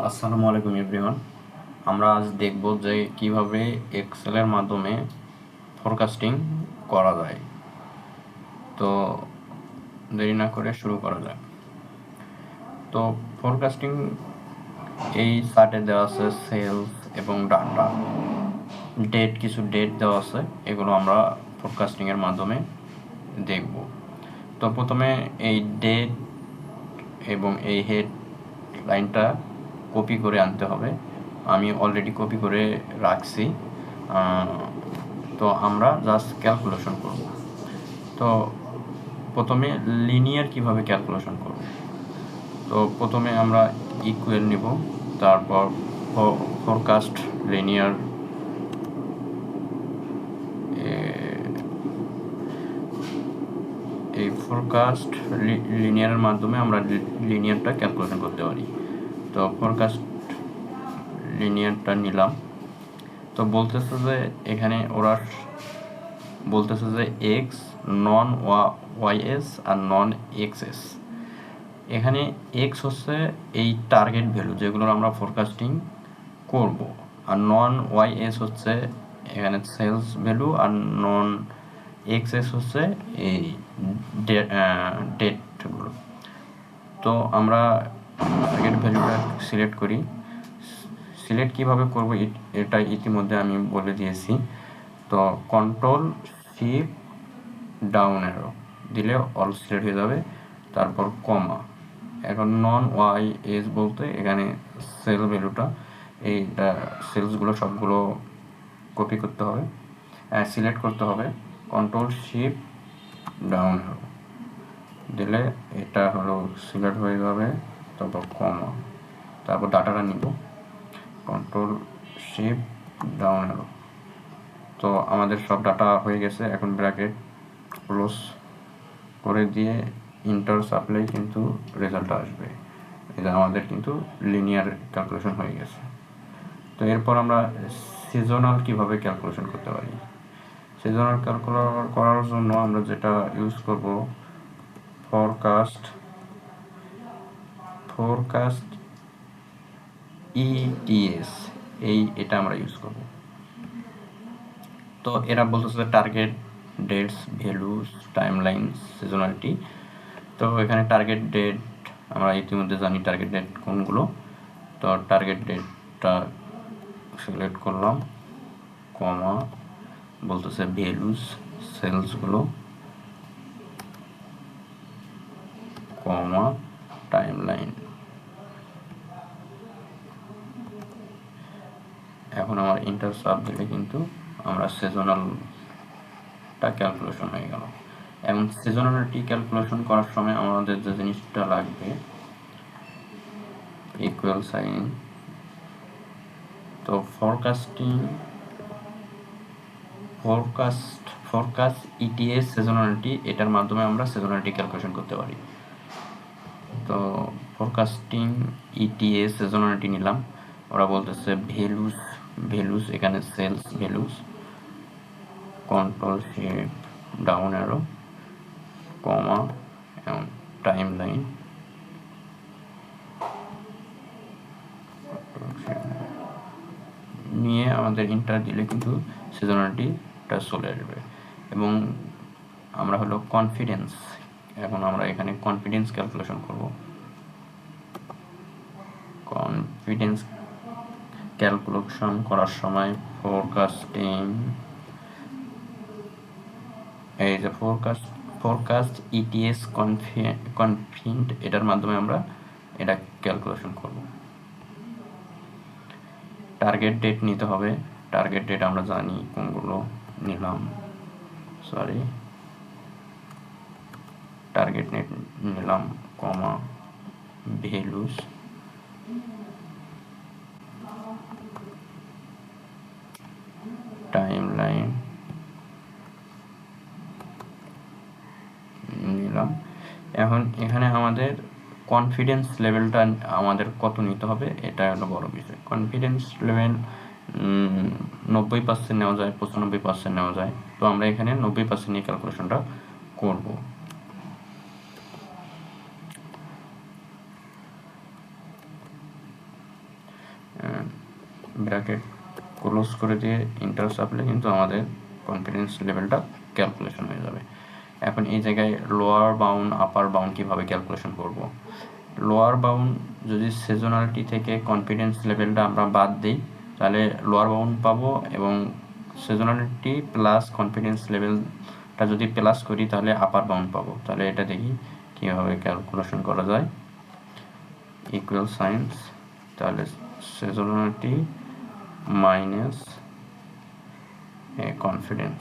আসসালামু আলাইকুম এভরিওয়ান। আমরা আজ দেখব যে কিভাবে এক্সেলের মাধ্যমে ফরকাস্টিং করা যায়। তো দেরি না করে শুরু করা যাক। তো ফরকাস্টিং এই চার্টে দেওয়া আছে সেলস এবং ডাটা, কিছু ডেট দেওয়া আছে, এগুলো আমরা ফরকাস্টিং এর মাধ্যমে দেখব। তো প্রথমে এই ডেট এবং এই হেড লাইনটা কপি করে আনতে হবে। আমি অলরেডি কপি করে রাখছি। তো আমরা জাস্ট ক্যালকুলেশন করব। তো প্রথমে লিনিয়ার কিভাবে ক্যালকুলেশন করব। তো প্রথমে আমরা ইকুয়াল নিব, তারপর ফরকাস্ট লিনিয়ার, এই ফরকাস্ট লিনিয়ারের মাধ্যমে আমরা লিনিয়ারটা ক্যালকুলেশন করতে পারি। তো ফরকাস্ট লিনিয়ারটা নিলাম। তো বলতেছে যে এখানে ওরা বলতেছে যে এক্স নন ওয়াইএস আর নন এক্সএস। এখানে এক্স হচ্ছে এই টার্গেট ভ্যালু যেগুলোর আমরা ফরকাস্টিং করব, আর নন ওয়াইএস হচ্ছে এখানে সেলস ভ্যালু, আর নন এক্সএস হচ্ছে এই ডেটগুলো। তো আমরা টার্গেট ভ্যালুটা সিলেক্ট করি। সিলেক্ট কিভাবে করব এটা ইতিমধ্যে আমি বলে দিয়েছি। তো কন্ট্রোল শিফট ডাউন অ্যারো দিলে অল সিলেক্ট হয়ে যাবে, তারপর কমা। এখন নন ওয়াই এস বলতে এখানে সেল ভ্যালুটা, এইটা সেলসগুলো সবগুলো কপি করতে হবে, সিলেক্ট করতে হবে। কন্ট্রোল শিফট ডাউন অ্যারো দিলে এটা হলো সিলেক্ট হয়ে যাবে, তারপর কমা, তারপর ডাটাটা নিব, কন্ট্রোল শিফট ডাউন অ্যারো। তো আমাদের সব ডাটা হয়ে গেছে। এখন ব্র্যাকেট ক্লোজ করে দিয়ে ইন্টার সাপ্লাই কিন্তু রেজাল্ট আসবে। এটা আমাদের কিন্তু লিনিয়ার ক্যালকুলেশন হয়ে গেছে। তো এরপর আমরা সিজনাল কিভাবে ক্যালকুলেশন করতে পারি। সিজনাল ক্যালকুলেশন করার জন্য আমরা যেটা ইউজ করব, ফরকাস্ট ইটিএস, এটা আমরা ইউজ করব। তো এরা বলতেছে টার্গেট ডেটস, ভ্যালুস, টাইমলাইন, সিজনালিটি। তো এখানে টার্গেট ডেট আমরা ইতিমধ্যে জানি টার্গেট ডেট কোনগুলো। তো টার্গেট ডেটটা সিলেক্ট করলাম, কমা, বলতেছে ভ্যালুস সেলসগুলো, কমা, টাইমলাইন। এখন আমার ইন্টার সাব দিলে কিন্তু আমরা সিজনালটা ক্যালকুলেশন হয়ে গেল। এবং সিজনালিটি ক্যালকুলেশন করার সময় আমাদের যে জিনিসটা লাগবে, ইকুয়াল সাইন। তো ফরকাস্ট ইটিএস সিজনালিটি, এটার মাধ্যমে আমরা সিজনালিটি ক্যালকুলেশন করতে পারি। তো ফরকাস্টিং ইটিএস সিজনালিটি নিলাম। ওরা বলতেছে ভ্যালুস এখানে sales values, control shift down arrow, comma, এবং টাইমলাইন, নিয়ে আমাদের ইন্টার দিলে কিন্তু সিজনালিটিটা চলে আসবে। এবং আমরা হলো কনফিডেন্স, এখন আমরা এখানে কনফিডেন্স ক্যালকুলেশন করব। কনফিডেন্স ক্যালকুলেশন করার সময় ফরকাস্টিং, এই যে ফরকাস্ট ইটিএস কনফিড, এটার মাধ্যমে আমরা এটা ক্যালকুলেশন করব। টার্গেট ডেট নিতে হবে। টার্গেট ডেট আমরা জানি কোনগুলো নিলাম, টার্গেট ডেট নিলাম, কমা, ভ্যালুস, টাইমলাইন নিলাম। এখন এখানে আমাদের কনফিডেন্স লেভেলটা আমাদের কত নিতে হবে, এটা হলো বড় বিষয়। কনফিডেন্স লেভেল 90% নেওয়া যায়, 95% নেওয়া যায়। তো আমরা এখানে 90% নিয়ে ক্যালকুলেশনটা করব। ব্র্যাকেট ক্লোজ করে দিয়ে এন্টার চাপলে কিন্তু আমাদের কনফিডেন্স লেভেলটা ক্যালকুলেশন হয়ে যাবে। এখন এই জায়গায় লোয়ার বাউন্ড আপার বাউন্ড কীভাবে ক্যালকুলেশন করব। লোয়ার বাউন্ড যদি সিজনালিটি থেকে কনফিডেন্স লেভেলটা আমরা বাদ দিই তাহলে লোয়ার বাউন্ড পাবো, এবং সিজনালিটি প্লাস কনফিডেন্স লেভেলটা যদি প্লাস করি তাহলে আপার বাউন্ড পাবো। তাহলে এটা দেখি কীভাবে ক্যালকুলেশন করা যায়। ইকুয়াল সাইন্স, তাহলে সিজনালিটি মাইনাস কনফিডেন্স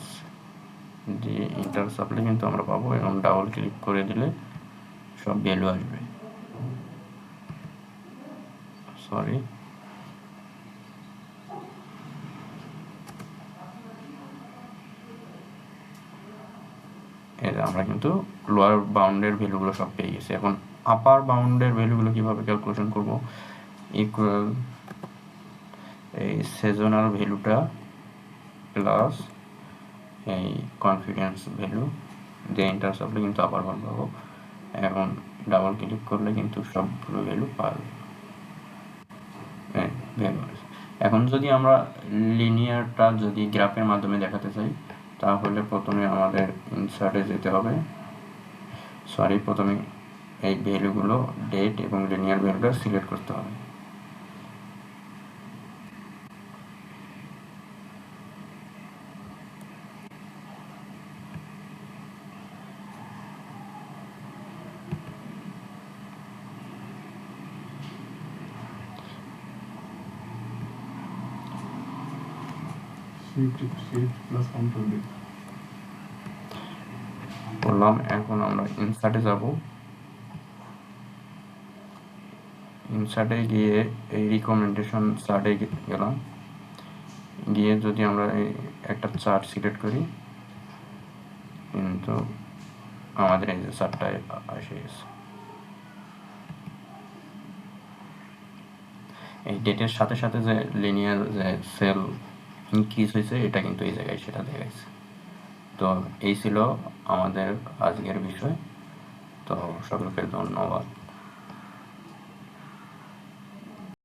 দিয়ে ইন্টার চাপলে কিন্তু আমরা পাবো, এবং ডাবল ক্লিক করে দিলে সব ভ্যালু আসবে। সরি, আমরা কিন্তু লোয়ার বাউন্ডের ভ্যালুগুলো সব পেয়ে গেছি। এখন আপার বাউন্ডের ভ্যালুগুলো কিভাবে ক্যালকুলেশন করব। ইকুয়াল এই সেজনাল ভ্যালুটা প্লাস এই কনফিডেন্স ভ্যালু দিয়ে এন্টার চাপলে কিন্তু আপার বাউন্ড পাবো। এখন ডাবল ক্লিক করলে কিন্তু সবগুলো ভ্যালু পাবো। এখন যদি আমরা লিনিয়ারটা যদি গ্রাফের মাধ্যমে দেখাতে চাই তাহলে প্রথমে আমাদের ইনসার্টে যেতে হবে। প্রথমে এই ভ্যালুগুলো ডেট এবং লিনিয়ার ভ্যালুটা সিলেক্ট করতে হবে। করলাম। এখন আমরা ইনসার্টে যাব। ইনসার্টে গিয়ে এই রিকমেন্ডেশন চার্টে গেলাম, গিয়ে যদি আমরা এই একটা চার্ট সিলেক্ট করি কিন্তু আমাদের এই যে চার্টটা এসে গেছে। এই ডেটের সাথে সাথে যে লিনিয়ার যে সেল ইনক্রিজ হয়েছে এটা কিন্তু এই জায়গায় সেটা দেখাইছে। তো এই ছিল আমাদের আজকের বিষয়। তো সকলকে ধন্যবাদ।